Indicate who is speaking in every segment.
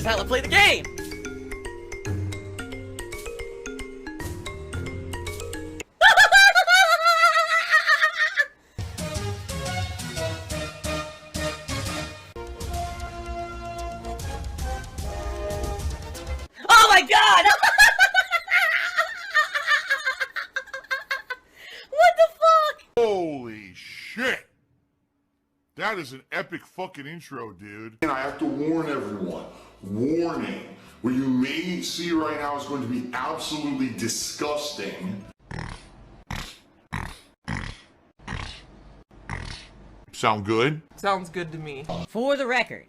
Speaker 1: is how I play the game! Oh my god! What the fuck?
Speaker 2: Holy shit! That is an epic fucking intro, dude. And I have to warn everyone. Warning. What you may see right now is going to be absolutely disgusting. Sound good?
Speaker 3: Sounds good to me.
Speaker 1: For the record,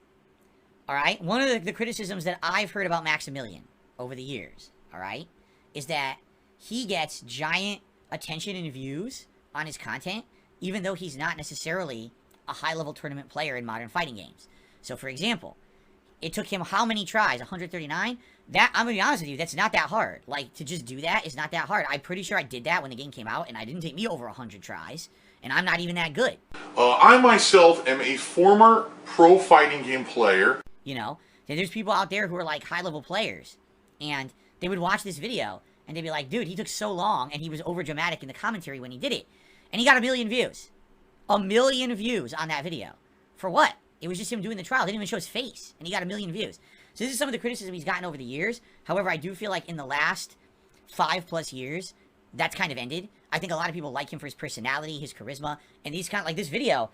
Speaker 1: alright, one of the criticisms that I've heard about Maximilian over the years, alright, is that he gets giant attention and views on his content, even though he's not necessarily a high-level tournament player in modern fighting games. So, for example, it took him how many tries? 139? That, I'm gonna be honest with you, that's not that hard. Like, to just do that is not that hard. I'm pretty sure I did that when the game came out, and it didn't take me over 100 tries, and I'm not even that good.
Speaker 2: I myself am a former pro fighting game player.
Speaker 1: You know, there's people out there who are like high-level players, and they would watch this video, and they'd be like, dude, he took so long, and he was over-dramatic in the commentary when he did it. And he got 1 million views. 1 million views on that video. For what? It was just him doing the trial. They didn't even show his face, and he got 1 million views. So this is some of the criticism he's gotten over the years. However, I do feel like in the last 5+ years, that's kind of ended. I think a lot of people like him for his personality, his charisma, and these kind of, like, this video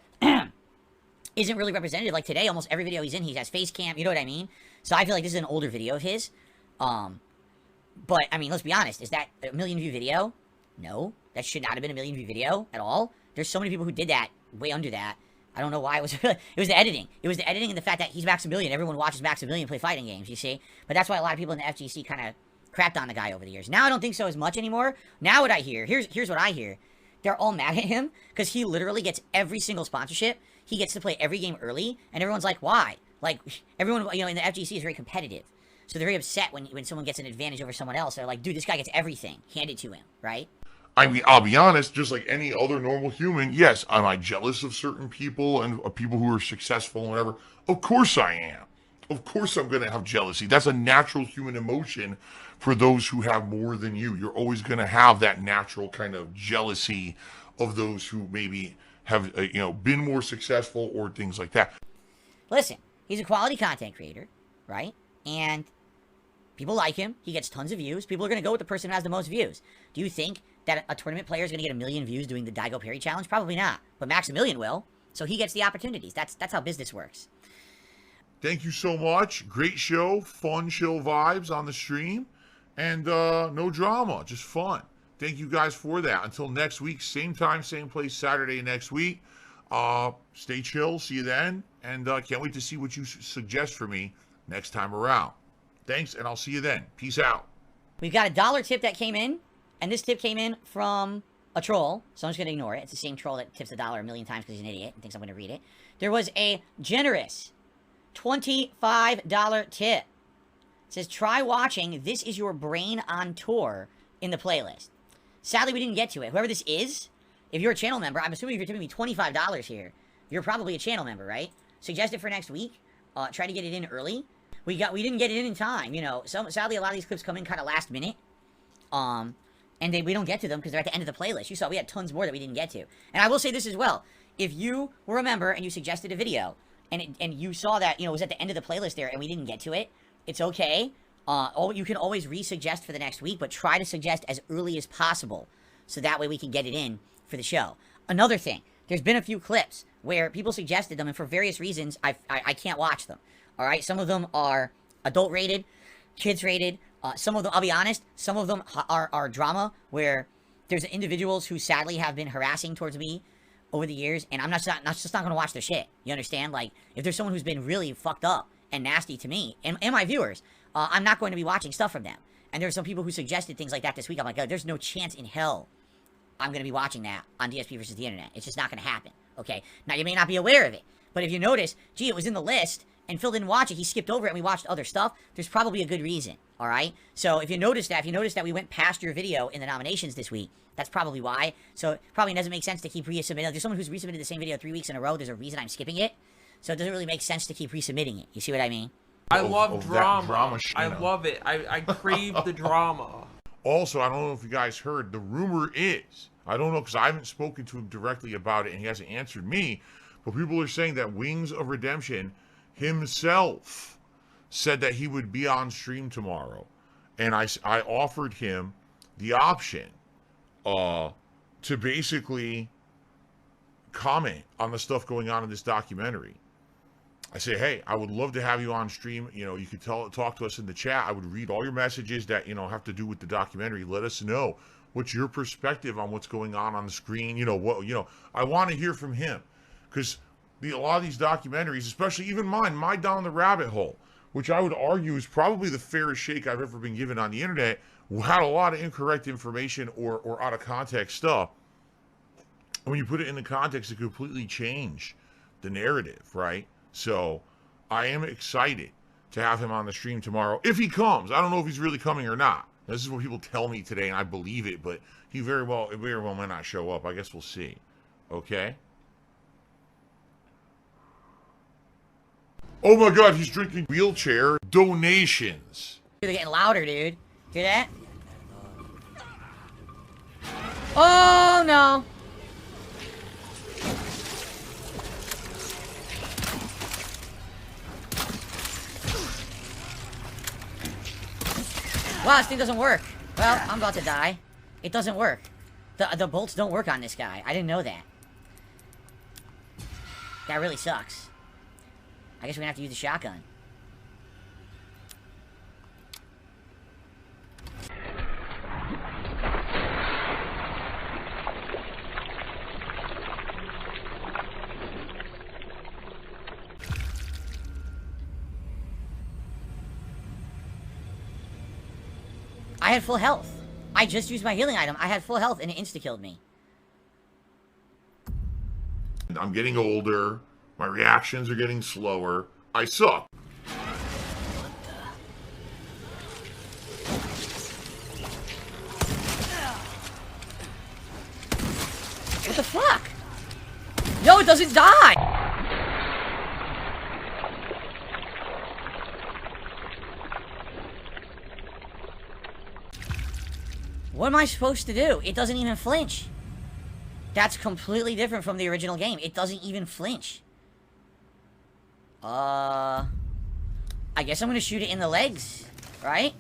Speaker 1: isn't really representative. Like, today, almost every video he's in, he has face cam, you know what I mean? So I feel like this is an older video of his. But, I mean, let's be honest, is that a 1 million view video? No, that should not have been a 1 million view video at all. There's so many people who did that, way under that. I don't know why it was. It was the editing. It was the editing and the fact that he's Maximilian. Everyone watches Maximilian play fighting games, you see? But that's why a lot of people in the FGC kind of crapped on the guy over the years. Now I don't think so as much anymore. Now what I hear, here's what I hear. They're all mad at him because he literally gets every single sponsorship. He gets to play every game early, and everyone's like, why? Like, everyone, you know, in the FGC is very competitive. So they're very upset when someone gets an advantage over someone else. They're like, dude, this guy gets everything. Hand it to him, right?
Speaker 2: I mean, I'll be honest, just like any other normal human, yes, am I jealous of certain people and people who are successful and whatever? Of course I am. Of course I'm going to have jealousy. That's a natural human emotion for those who have more than you. You're always going to have that natural kind of jealousy of those who maybe have, been more successful or things like that.
Speaker 1: Listen, he's a quality content creator, right? And people like him. He gets tons of views. People are going to go with the person who has the most views. Do you think that a tournament player is going to get 1 million views doing the Daigo Parry challenge? Probably not. But Maximilian will. So he gets the opportunities. That's how business works.
Speaker 2: Thank you so much. Great show. Fun, chill vibes on the stream. And no drama. Just fun. Thank you guys for that. Until next week, same time, same place, Saturday next week. Stay chill. See you then. And can't wait to see what you suggest for me next time around. Thanks, and I'll see you then. Peace out.
Speaker 1: We've got a $1 tip that came in. And this tip came in from a troll, so I'm just going to ignore it. It's the same troll that tips $1 1 million times because he's an idiot and thinks I'm going to read it. There was a generous $25 tip. It says, try watching This Is Your Brain on Tour in the playlist. Sadly, we didn't get to it. Whoever this is, if you're a channel member, I'm assuming if you're tipping me $25 here, you're probably a channel member, right? Suggest it for next week. Try to get it in early. We didn't get it in time, you know. Sadly, a lot of these clips come in kind of last minute. And we don't get to them because they're at the end of the playlist. You saw we had tons more that we didn't get to. And I will say this as well. If you were a member and you suggested a video, and you saw that, it was at the end of the playlist there and we didn't get to it, it's okay. You can always re-suggest for the next week, but try to suggest as early as possible so that way we can get it in for the show. Another thing, there's been a few clips where people suggested them, and for various reasons, I can't watch them. All right? Some of them are adult-rated, kids-rated. Some of them, I'll be honest, some of them are drama where there's individuals who sadly have been harassing towards me over the years, and I'm just not going to watch their shit. You understand? Like, if there's someone who's been really fucked up and nasty to me and my viewers, I'm not going to be watching stuff from them. And there's some people who suggested things like that this week. I'm like, oh, there's no chance in hell I'm going to be watching that on DSP versus the internet. It's just not going to happen, okay? Now, you may not be aware of it, but if you notice, gee, it was in the list, and Phil didn't watch it, he skipped over it, and we watched other stuff, there's probably a good reason, all right? So if you notice that we went past your video in the nominations this week, that's probably why. So it probably doesn't make sense to keep resubmitting. If there's someone who's resubmitted the same video 3 weeks in a row, there's a reason I'm skipping it. So it doesn't really make sense to keep resubmitting it. You see what I mean?
Speaker 3: I love
Speaker 2: of
Speaker 3: drama.
Speaker 2: That drama
Speaker 3: I love it. I crave the drama.
Speaker 2: Also, I don't know if you guys heard, the rumor is, I don't know because I haven't spoken to him directly about it and he hasn't answered me, but people are saying that Wings of Redemption himself said that he would be on stream tomorrow. And I offered him the option to basically comment on the stuff going on in this documentary. I say, hey, I would love to have you on stream. You know, you could talk to us in the chat. I would read all your messages that, you know, have to do with the documentary. Let us know what's your perspective on what's going on the screen. You know, I want to hear from him because a lot of these documentaries, especially even mine, My Down the Rabbit Hole, which I would argue is probably the fairest shake I've ever been given on the internet, had a lot of incorrect information or out of context stuff. When you put it in the context, it completely change the narrative, right? So I am excited to have him on the stream tomorrow. If he comes, I don't know if he's really coming or not. This is what people tell me today, and I believe it, but he very well might not show up. I guess we'll see. Okay? Oh my God, he's drinking wheelchair donations.
Speaker 1: They're getting louder, dude. Hear that? Oh no! Wow, this thing doesn't work. Well, I'm about to die. It doesn't work. The bolts don't work on this guy. I didn't know that. That really sucks. I guess we're gonna have to use the shotgun. I had full health. I just used my healing item. I had full health and it insta-killed me.
Speaker 2: I'm getting older. My reactions are getting slower. I suck.
Speaker 1: What the fuck? No, it doesn't die! What am I supposed to do? It doesn't even flinch. That's completely different from the original game. It doesn't even flinch. I guess I'm gonna shoot it in the legs, right?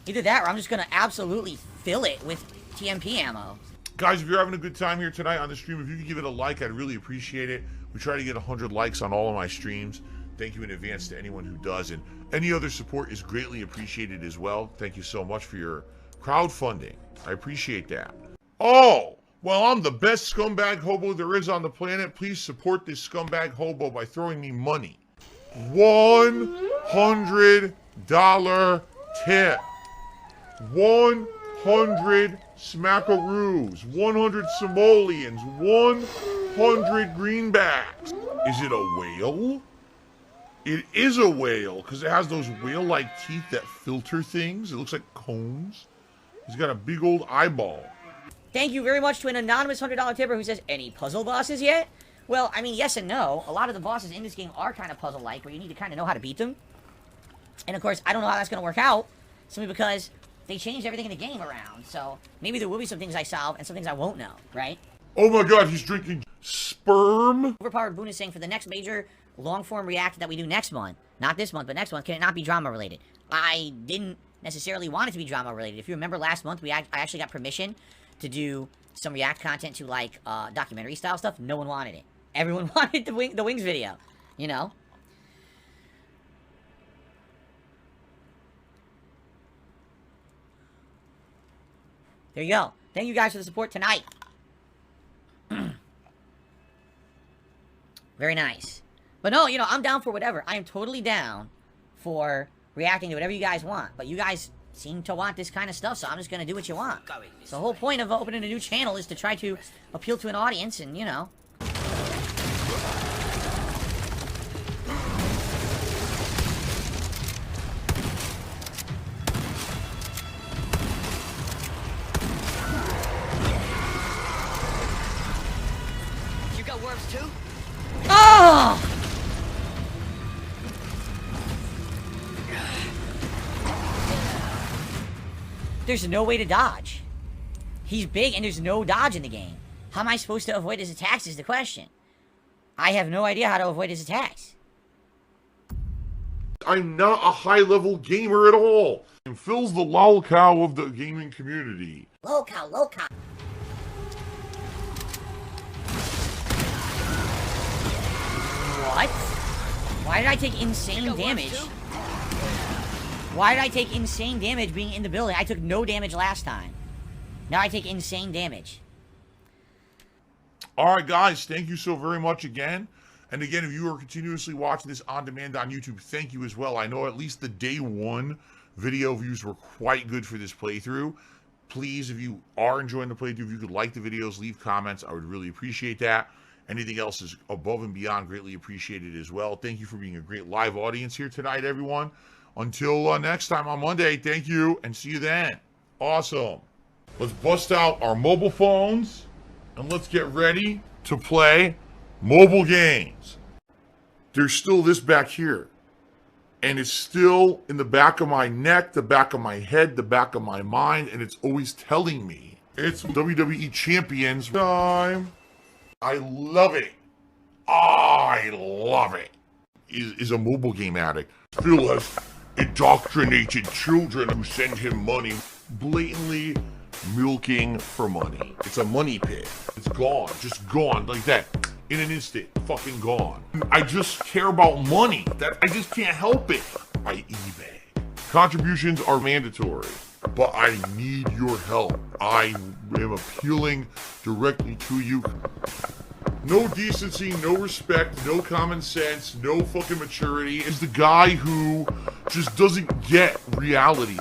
Speaker 1: Either that or I'm just gonna absolutely fill it with TMP ammo.
Speaker 2: Guys, if you're having a good time here tonight on the stream, if you could give it a like, I'd really appreciate it. We try to get 100 likes on all of my streams. Thank you in advance to anyone who does, and any other support is greatly appreciated as well. Thank you so much for your crowdfunding. I appreciate that. Oh, well, I'm the best scumbag hobo there is on the planet. Please support this scumbag hobo by throwing me money. $100 tip. 100 smackaroos. 100 simoleons. 100 greenbacks. Is it a whale? It is a whale, because it has those whale-like teeth that filter things. It looks like cones. He's got a big old eyeball.
Speaker 1: Thank you very much to an anonymous $100 tipper who says, any puzzle bosses yet? Well, I mean, yes and no. A lot of the bosses in this game are kind of puzzle-like, where you need to kind of know how to beat them. And of course, I don't know how that's going to work out, simply because they changed everything in the game around. So maybe there will be some things I solve and some things I won't know, right?
Speaker 2: Oh my God, he's drinking sperm.
Speaker 1: Overpowered Boone is saying for the next major long-form react that we do next month, not this month, but next month, can it not be drama-related? I didn't necessarily want it to be drama-related. If you remember last month, I actually got permission to do some react content to, like, documentary-style stuff. No one wanted it. Everyone wanted the Wings video, you know? There you go. Thank you guys for the support tonight. Very nice. But no, you know, I'm down for whatever. I am totally down for reacting to whatever you guys want. But you guys seem to want this kind of stuff, so I'm just gonna do what you want. So the whole point of opening a new channel is to try to appeal to an audience and, you know.
Speaker 4: You got worms too?
Speaker 1: Oh! there's no way to dodge. He's big and there's no dodge in the game. How am I supposed to avoid his attacks is the question. I have no idea how to avoid his attacks.
Speaker 2: I'm not a high-level gamer at all. And Phil's the lol cow of the gaming community.
Speaker 1: Low cow, low cow. What? Why did I take insane damage? Why did I take insane damage being in the building? I took no damage last time. Now I take insane damage.
Speaker 2: All right, guys, thank you so very much again. And again, if you are continuously watching this on demand on YouTube, thank you as well. I know at least the day one video views were quite good for this playthrough. Please, if you are enjoying the playthrough, if you could like the videos, leave comments. I would really appreciate that. Anything else is above and beyond greatly appreciated as well. Thank you for being a great live audience here tonight, everyone. Until next time on Monday, thank you, and see you then. Awesome. Let's bust out our mobile phones, and let's get ready to play mobile games. There's still this back here, and it's still in the back of my neck, the back of my head, the back of my mind, and it's always telling me it's WWE Champions time. I love it. I love it. Is a mobile game addict. Phil has indoctrinated children who send him money, blatantly milking for money. It's a money pit. It's gone, just gone like that. In an instant, fucking gone. I just care about money. I just can't help it. I eBay. Contributions are mandatory, but I need your help. I am appealing directly to you. No decency, no respect, no common sense, no fucking maturity. Is the guy who just doesn't get reality.